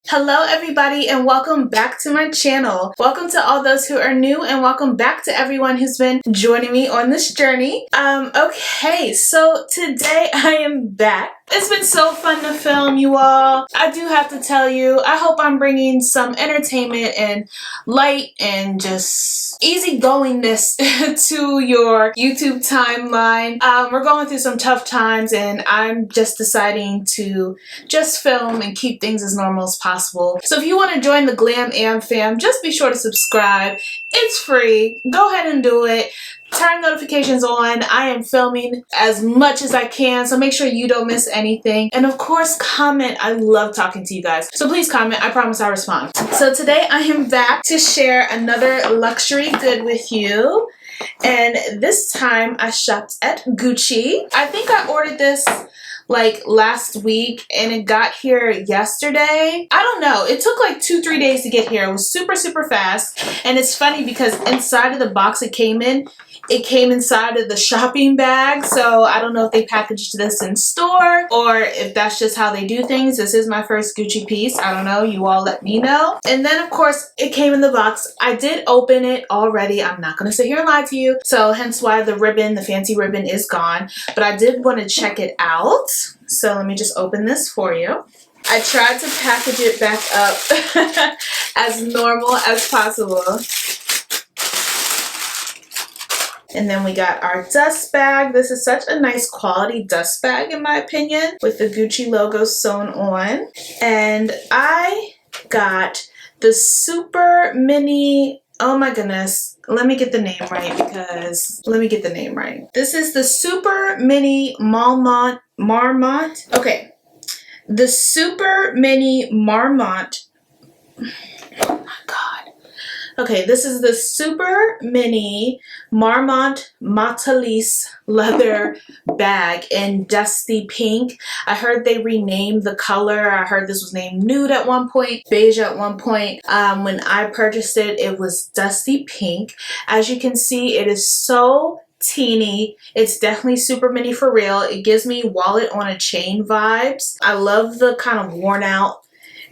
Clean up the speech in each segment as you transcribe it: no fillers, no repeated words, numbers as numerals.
Hello everybody and welcome back to my channel. Welcome to all those who are new and welcome back to everyone who's been joining me on this journey. Okay, so today I am back. It's been so fun to film, you all. I do have to tell you, I hope I'm bringing some entertainment and light and just easygoingness to your YouTube timeline. We're going through some tough times and I'm just deciding to just film and keep things as normal as possible. So if you want to join the Glam Am fam, just be sure to subscribe. It's free. Go ahead and do it. Turn notifications on. I am filming as much as I can, so make sure you don't miss anything. And of course, comment. I love talking to you guys. So please comment. I promise I'll respond. So today I am back to share another luxury good with you. And this time I shopped at Gucci. I think I ordered this like last week and it got here yesterday. I don't know. It took like 2-3 days to get here. It was super fast. And it's funny because inside of the box it came inside of the shopping bag. So I don't know if they packaged this in store or if that's just how they do things. This is my first Gucci piece. I don't know. You all let me know. And then of course it came in the box. I did open it already. I'm not going to sit here and lie to you. So hence why the ribbon, the fancy ribbon is gone. But I did want to check it out. So let me just open this for you. I tried to package it back up as normal as possible. And then we got our dust bag. This is such a nice quality dust bag in my opinion, with the Gucci logo sewn on. And I got the super mini, oh my goodness, let me get the name right because, let me get the name right. This is the super mini Marmont, okay. The super mini Marmont, oh my God. Okay, this is the super mini Marmont Matalis leather bag in dusty pink. I heard they renamed the color. I heard this was named nude at one point, beige at one point. When I purchased it, it was dusty pink. As you can see, it is so teeny. It's definitely super mini for real. It gives me wallet on a chain vibes. I love the kind of worn out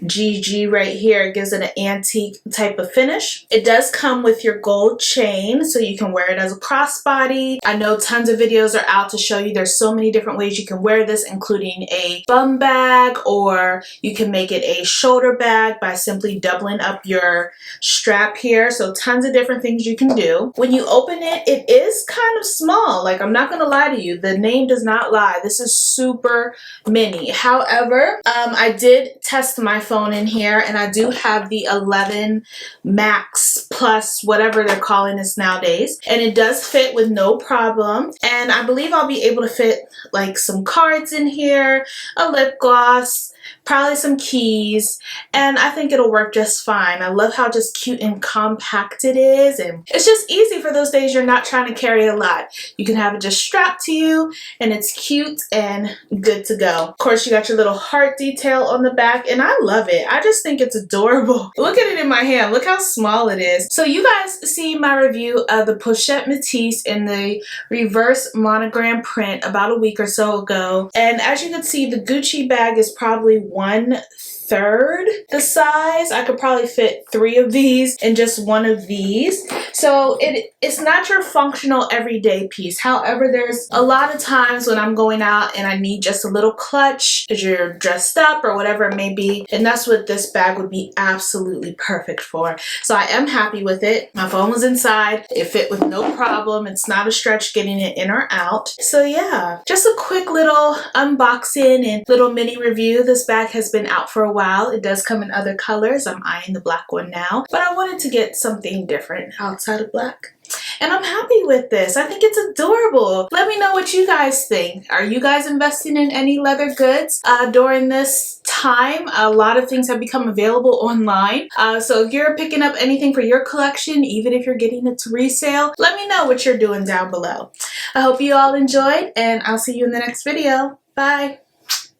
GG right here. It gives it an antique type of finish. It does come with your gold chain, so you can wear it as a crossbody. I know tons of videos are out to show you there's so many different ways you can wear this, including a bum bag, or you can make it a shoulder bag by simply doubling up your strap here. So tons of different things you can do. When you open it, it is kind of small. Like, I'm not gonna lie to you, the name does not lie. This is super mini. However, I did test my phone in here and I do have the 11 Max Plus, whatever they're calling this nowadays, and it does fit with no problem. And I believe I'll be able to fit like some cards in here, a lip gloss, probably some keys, and I think it'll work just fine. I love how just cute and compact it is, and it's just easy for those days you're not trying to carry a lot. You can have it just strapped to you and it's cute and good to go. Of course, you got your little heart detail on the back and I love it. I just think it's adorable. Look at it in my hand. Look how small it is. So you guys see my review of the Pochette Métis in the reverse monogram print about a week or so ago, and as you can see, the Gucci bag is probably 1/3 the size. I could probably fit 3 of these in just one of these. So it's not your functional everyday piece. However, there's a lot of times when I'm going out and I need just a little clutch because you're dressed up or whatever it may be, and that's what this bag would be absolutely perfect for. So I am happy with it. My phone was inside. It fit with no problem. It's not a stretch getting it in or out. So yeah, just a quick little unboxing and little mini review. This bag has been out for a while. It does come in other colors. I'm eyeing the black one now, but I wanted to get something different outside of black. And I'm happy with this. I think it's adorable. Let me know what you guys think. Are you guys investing in any leather goods during this time? A lot of things have become available online. So if you're picking up anything for your collection, even if you're getting it to resale, let me know what you're doing down below. I hope you all enjoyed and I'll see you in the next video. Bye.